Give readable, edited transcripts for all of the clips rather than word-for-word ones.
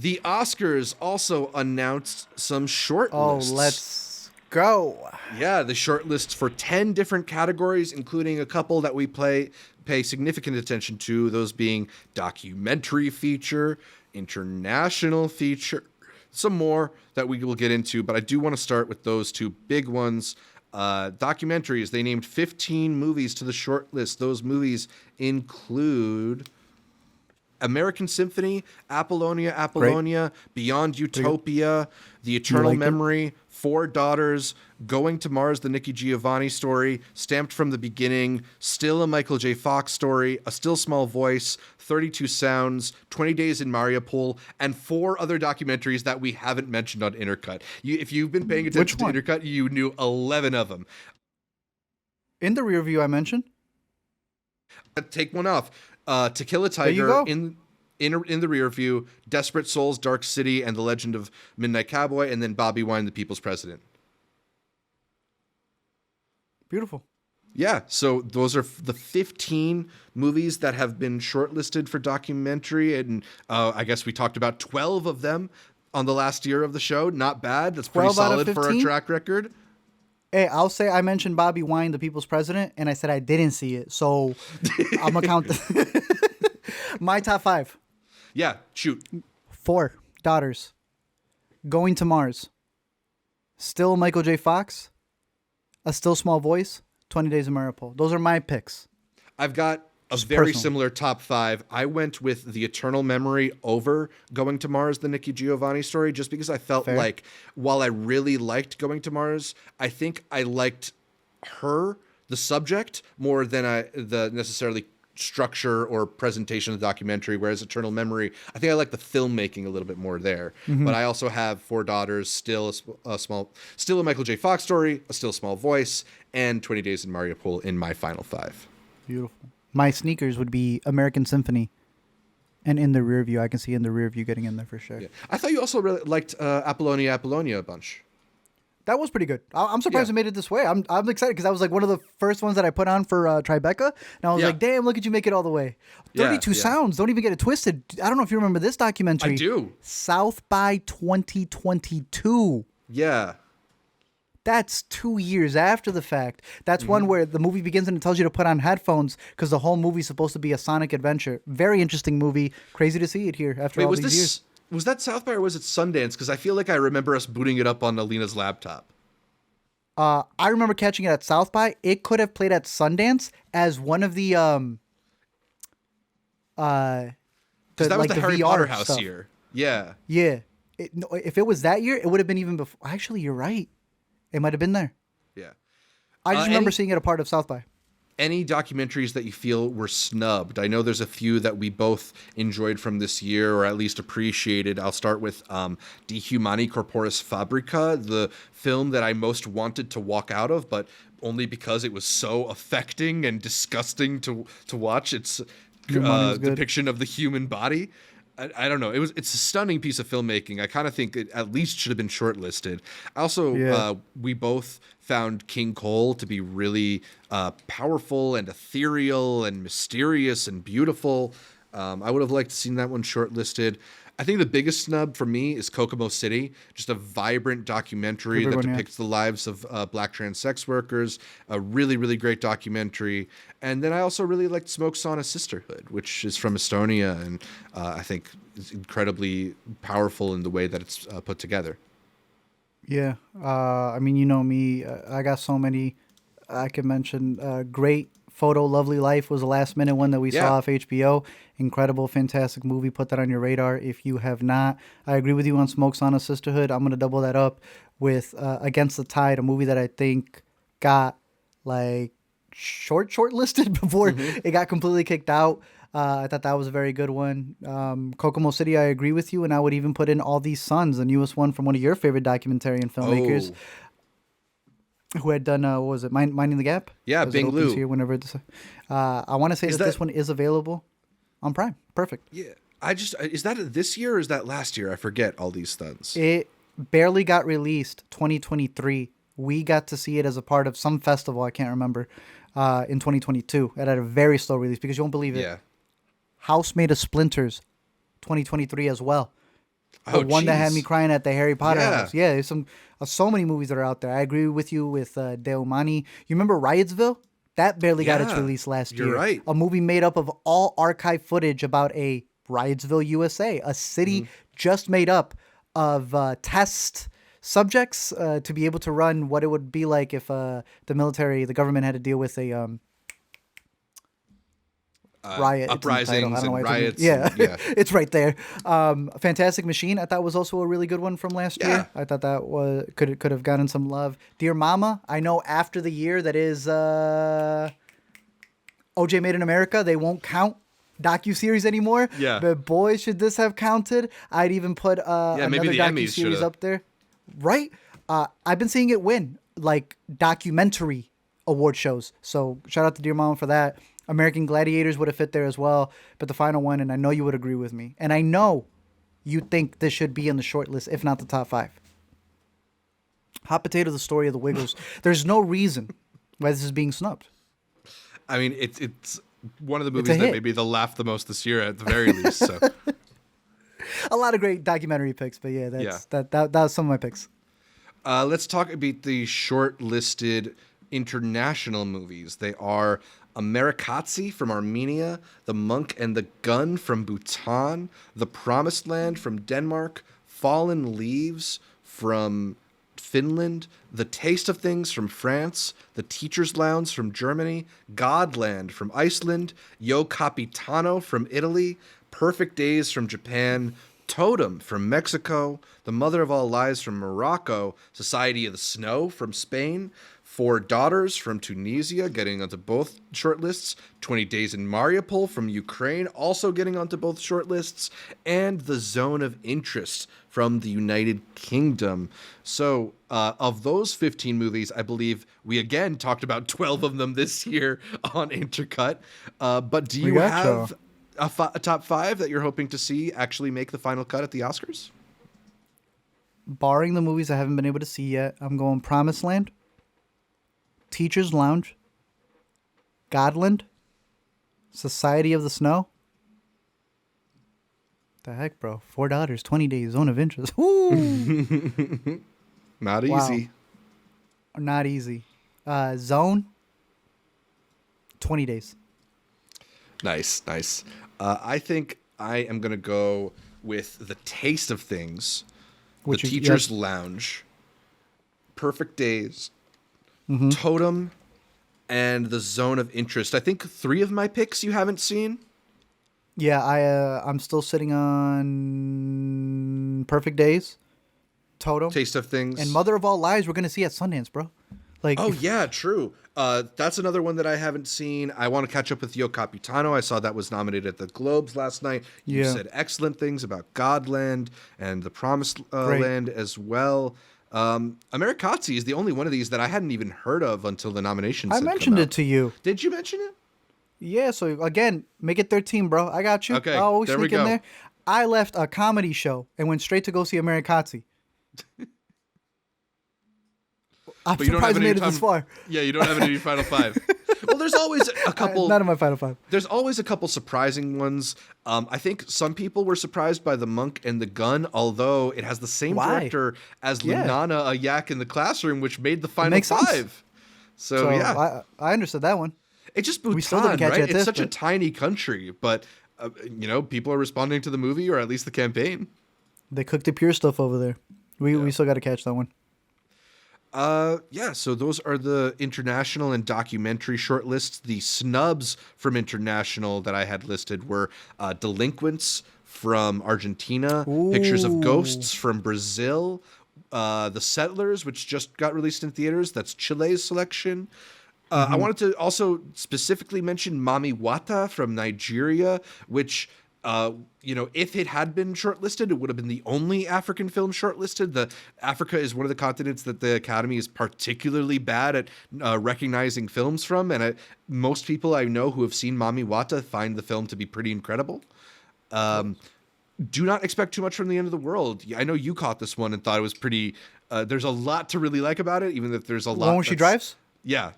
The Oscars also announced some shortlists. Oh, let's go. Yeah, the shortlists for 10 different categories, including a couple that we pay significant attention to, those being documentary feature, international feature, some more that we will get into, but I do want to start with those two big ones. Documentaries, they named 15 movies to the shortlist. Those movies include American Symphony, Apollonia, Beyond Utopia, The Eternal Memory, Four Daughters, Going to Mars, the Nikki Giovanni story, Stamped from the Beginning, Still a Michael J. Fox story, A Still Small Voice, 32 Sounds, 20 Days in Mariupol, and 4 other documentaries that we haven't mentioned on Intercut. If you've been paying attention to Intercut, you knew 11 of them. In the rear view I mentioned. Take one off. To Kill a Tiger, in the rear view, Desperate Souls, Dark City, and The Legend of Midnight Cowboy, and then Bobby Wine, The People's President. Beautiful. Yeah, so those are the 15 movies that have been shortlisted for documentary, and I guess we talked about 12 of them on the last year of the show. Not bad. That's pretty solid for our track record. Hey, I'll say I mentioned Bobby Wine, The People's President, and I said I didn't see it. So I'm going to count my top 5. Yeah, shoot. 4 Daughters, Going to Mars, Still Michael J. Fox, A Still Small Voice, 20 Days in Mariupol. Those are my picks. I've got a very similar top 5. I went with The Eternal Memory over Going to Mars, the Nikki Giovanni story, just because I felt like while I really liked Going to Mars, I think I liked her, the subject, more than the necessarily structure or presentation of the documentary, whereas Eternal Memory, I think I like the filmmaking a little bit more there. Mm-hmm. But I also have Four Daughters, still a Michael J. Fox story, A Still Small Voice, and 20 Days in Mariupol in my final 5. Beautiful. My sneakers would be American Symphony, and In the Rear View. I can see In the Rear View getting in there for sure. Yeah. I thought you also really liked Apollonia a bunch. That was pretty good. I'm surprised it made it this way. I'm excited because that was like one of the first ones that I put on for Tribeca, and I was like, damn, look at you make it all the way. 32 Sounds. Don't even get it twisted. I don't know if you remember this documentary. I do. South by 2022. Yeah. That's 2 years after the fact. That's one where the movie begins and it tells you to put on headphones because the whole movie's supposed to be a sonic adventure. Very interesting movie. Crazy to see it here after all these years. Was that South by or was it Sundance? Because I feel like I remember us booting it up on Alina's laptop. I remember catching it at South by. It could have played at Sundance as one of the that was the Harry VR Potter house stuff. year. Yeah. Yeah. If it was that year, it would have been even before. Actually, you're right. It might have been there. Yeah. I just remember seeing it a part of South by. Any documentaries that you feel were snubbed? I know there's a few that we both enjoyed from this year, or at least appreciated. I'll start with De Humani Corporis Fabrica, the film that I most wanted to walk out of, but only because it was so affecting and disgusting to watch. It's depiction of the human body. I don't know. It's a stunning piece of filmmaking. I kind of think it at least should have been shortlisted. Also, we both found King Cole to be really powerful and ethereal and mysterious and beautiful. I would have liked to seen that one shortlisted. I think the biggest snub for me is Kokomo City, just a vibrant documentary that depicts the lives of Black trans sex workers. A really, really great documentary. And then I also really liked Smoke Sauna Sisterhood, which is from Estonia, and I think is incredibly powerful in the way that it's put together. Yeah. I mean, you know me. I got so many. I can mention Great Photo, Lovely Life was the last minute one that we saw off HBO. Incredible, fantastic movie. Put that on your radar if you have not. I agree with you on Smoke Sauna Sisterhood. I'm going to double that up with Against the Tide, a movie that I think got like shortlisted before it got completely kicked out. I thought that was a very good one. Kokomo City, I agree with you, and I would even put in All These Sons, the newest one from one of your favorite documentarian filmmakers. Who had done, what was it, Minding the Gap? Yeah, Bing Liu. Here whenever I want to say that this one is available on Prime. Perfect. Yeah. Is that this year or is that last year? I forget All These Stunts. It barely got released 2023. We got to see it as a part of some festival, I can't remember, in 2022. It had a very slow release because you won't believe it. Yeah. House Made of Splinters, 2023 as well. The Oh, one that had me jeez. crying at the Harry Potter Yeah. house. Yeah, there's so many movies that are out there. I agree with you with Deomani. You remember Riotsville? That barely got its Yeah. release last You're year. right. A movie made up of all archive footage about a Riotsville, USA, a city just made up of test subjects to be able to run what it would be like if the government had to deal with a riot. It's in the title. I Uprisings don't know why and it took me. riots. Yeah, And, yeah. it's right there. Fantastic Machine. I thought was also a really good one from last Yeah. year. I thought that was could have gotten some love. Dear Mama. I know after the year that is OJ Made in America, they won't count docuseries anymore. Yeah. But boy, should this have counted. I'd even put maybe another the Emmys docuseries shoulda. up there. Right? I've been seeing it win like documentary award shows. So shout out to Dear Mama for that. American Gladiators would have fit there as well. But the final one, and I know you would agree with me, and I know you think this should be in the short list, if not the top 5. Hot Potato, the story of the Wiggles. There's no reason why this is being snubbed. I mean, it's one of the It's movies a that hit. maybe they'll laugh the most this year at the very least. So A lot of great documentary picks, but yeah, Yeah. that was some of my picks. let's talk about the shortlisted international movies. They are Amerikatsi from Armenia, The Monk and the Gun from Bhutan, The Promised Land from Denmark, Fallen Leaves from Finland, The Taste of Things from France, The Teacher's Lounge from Germany, Godland from Iceland, Yo Capitano from Italy, Perfect Days from Japan, Totem from Mexico, The Mother of All Lies from Morocco, Society of the Snow from Spain, Four Daughters from Tunisia, getting onto both shortlists, 20 Days in Mariupol from Ukraine, also getting onto both shortlists, and The Zone of Interest from the United Kingdom. So, of those 15 movies, I believe we again talked about 12 of them this year on Intercut. But do you have a top 5 that you're hoping to see actually make the final cut at the Oscars? Barring the movies I haven't been able to see yet, I'm going Promised Land, Teacher's Lounge, Godland, Society of the Snow. The heck, bro? $4, 20 Days, Zone of Interest. Woo! Not Wow. easy. Not easy. Zone, 20 Days. Nice, nice. I think I am going to go with The Taste of Things, Which The is- Teacher's yes. Lounge, Perfect Days, Mm-hmm. Totem, and The Zone of Interest. I think 3 of my picks you haven't seen. Yeah, I'm still sitting on Perfect Days, Totem, Taste of Things. and Mother of All Lies we're going to see at Sundance, bro. Like, Oh, yeah, true. That's another one that I haven't seen. I want to catch up with Yo Capitano. I saw that was nominated at the Globes last night. You Yeah. said excellent things about Godland and The Promised Great. Land as well. Amerikatsi is the only one of these that I hadn't even heard of until the nominations I had come mentioned out. it to you. Did you mention it? Yeah, so again, make it 13, bro. I got you. Okay, I'll always there we sneak in go. there. I left a comedy show and went straight to go see Amerikatsi. I'm But you don't have surprised I any made it this far. Yeah, you don't have any final 5. Well, there's always a couple. None of my final 5. There's always a couple surprising ones. I think some people were surprised by The Monk and the Gun, although it has the same Why? director as Yeah. Lunana, A Yak in the Classroom, which made the final makes 5. sense. So, So yeah, I understood that one. it's just we still Bhutan, didn't catch right? it at It's this, such a but- tiny country, but people are responding to the movie or at least the campaign. They cooked the pure stuff over there. We still got to catch that one. Yeah, so those are the international and documentary shortlists. The snubs from international that I had listed were Delinquents from Argentina, Pictures of Ghosts from Brazil, The Settlers, which just got released in theaters. That's Chile's selection. I wanted to also specifically mention Mami Wata from Nigeria, which, if it had been shortlisted, it would have been the only African film shortlisted. Africa is one of the continents that the Academy is particularly bad at recognizing films from, and most people I know who have seen Mami Wata find the film to be pretty incredible. Do not expect too much from The End of the World. I know you caught this one and thought it was pretty. There's a lot to really like about it, even if there's a lot. The one where she drives? Yeah.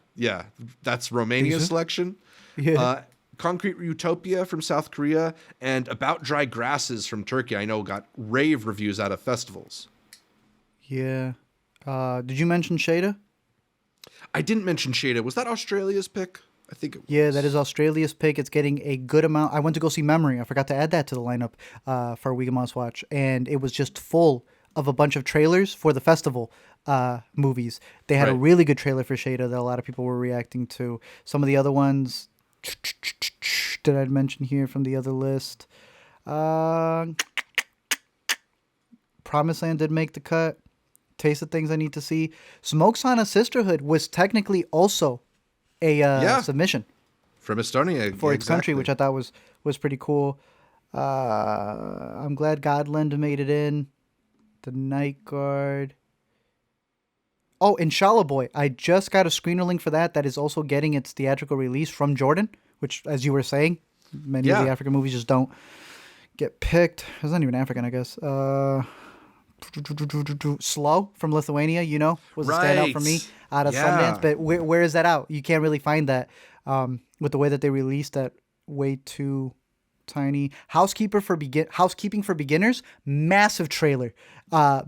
That's Romania's Decent. selection. Yeah. Concrete Utopia from South Korea, and About Dry Grasses from Turkey. I know got rave reviews out of festivals. Yeah. Did you mention Shada? I didn't mention Shada. Was that Australia's pick? I think it was. Yeah, that is Australia's pick. It's getting a good amount. I went to go see Memory. I forgot to add that to the lineup for a Week of Must Watch. And it was just full of a bunch of trailers for the festival movies. They had a really good trailer for Shada that a lot of people were reacting to. Some of the other ones that I'd mention here from the other list. Promised Land did make the cut. Taste of Things I Need to See. Smoke's on a Sisterhood was technically also a submission from Estonia for its country, which I thought was pretty cool. I'm glad Godland made it in. The Night Guard. Oh, Inshallah Boy. I just got a screener link for that. That is also getting its theatrical release from Jordan, which, as you were saying, many of the African movies just don't get picked. It's not even African, I guess. Slow from Lithuania, was a standout for me out of Sundance. But where is that out? You can't really find that with the way that they released that. Way too tiny. Housekeeping for Beginners, massive trailer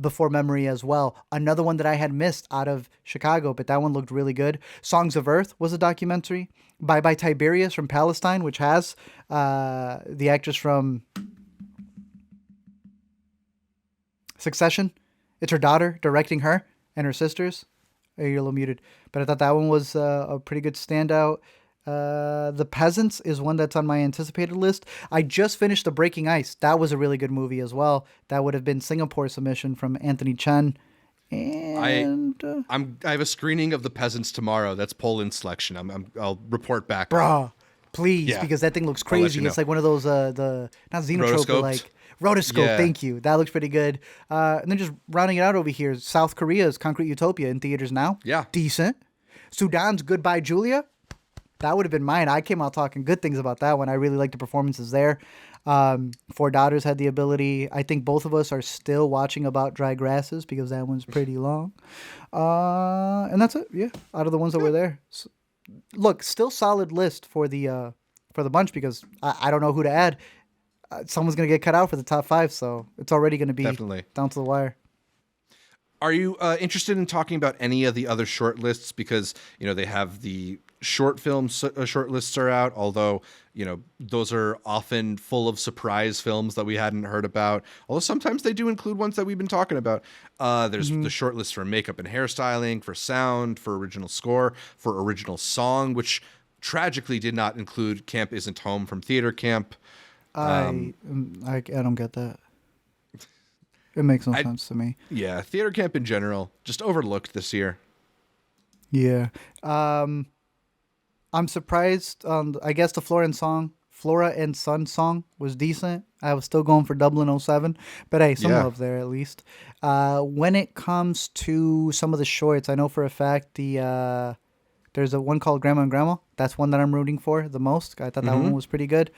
before Memory as well. Another one that I had missed out of Chicago, but that one looked really good. Songs of Earth was a documentary. Bye Bye Tiberius from Palestine, which has the actress from Succession. It's her daughter directing her and her sisters. You're a little muted. But I thought that one was a pretty good standout. The Peasants is one that's on my anticipated list. I just finished The Breaking Ice. That was a really good movie as well. That would have been Singapore submission from Anthony Chen. And I have a screening of The Peasants tomorrow. That's Poland's selection. I'll report back. Bruh, please, because that thing looks crazy. It's like one of those the not Xenotrope, but like Rotoscope. Thank you. That looks pretty good. And then just rounding it out over here, South Korea's Concrete Utopia in theaters now. Yeah, decent. Sudan's Goodbye Julia. That would have been mine. I came out talking good things about that one. I really liked the performances there. Four Daughters had the ability. I think both of us are still watching About Dry Grasses because that one's pretty long. And that's it. Yeah, out of the ones that were there. So, look, still solid list for the bunch because I don't know who to add. Someone's going to get cut out for the top 5, so it's already going to be down to the wire. Are you interested in talking about any of the other shortlists? Because, they have the short film shortlists are out, although, those are often full of surprise films that we hadn't heard about. Although sometimes they do include ones that we've been talking about. There's the shortlist for makeup and hairstyling, for sound, for original score, for original song, which tragically did not include Camp Isn't Home from Theater Camp. I don't get that. It makes no sense to me. Yeah, Theater Camp in general, just overlooked this year. Yeah. I'm surprised. I guess the Flora and Son song was decent. I was still going for Dublin 07, but hey, some love there at least. When it comes to some of the shorts, I know for a fact there's a one called Grandma and Grandma. That's one that I'm rooting for the most. I thought that one was pretty good.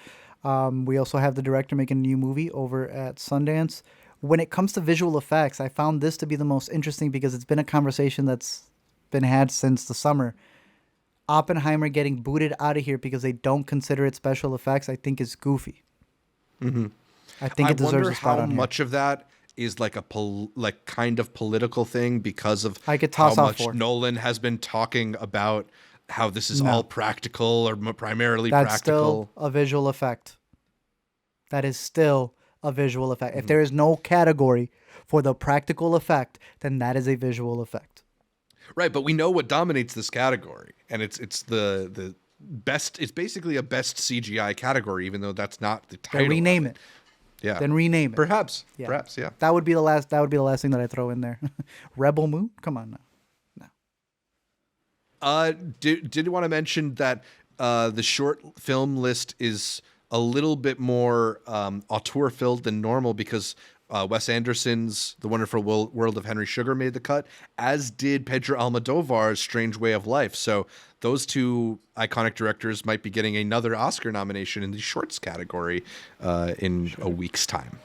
We also have the director making a new movie over at Sundance. When it comes to visual effects, I found this to be the most interesting because it's been a conversation that's been had since the summer. Oppenheimer getting booted out of here because they don't consider it special effects, I think is goofy. Mm-hmm. I think it deserves a spot on here. How much of that is like a kind of political thing because of how much Nolan has been talking about how this is all practical or primarily That's practical. Still a visual effect. That is still a visual effect. If there is no category for the practical effect, then that is a visual effect. Right, but we know what dominates this category, and it's the best. It's basically a best CGI category, even though that's not the title. Then rename it. Yeah. Then rename it. Perhaps. Yeah. That would be the last thing that I throw in there. Rebel Moon? Come on now. No. Did want to mention that the short film list is a little bit more auteur filled than normal because Wes Anderson's The Wonderful World of Henry Sugar made the cut, as did Pedro Almodovar's Strange Way of Life. So those two iconic directors might be getting another Oscar nomination in the shorts category in a week's time.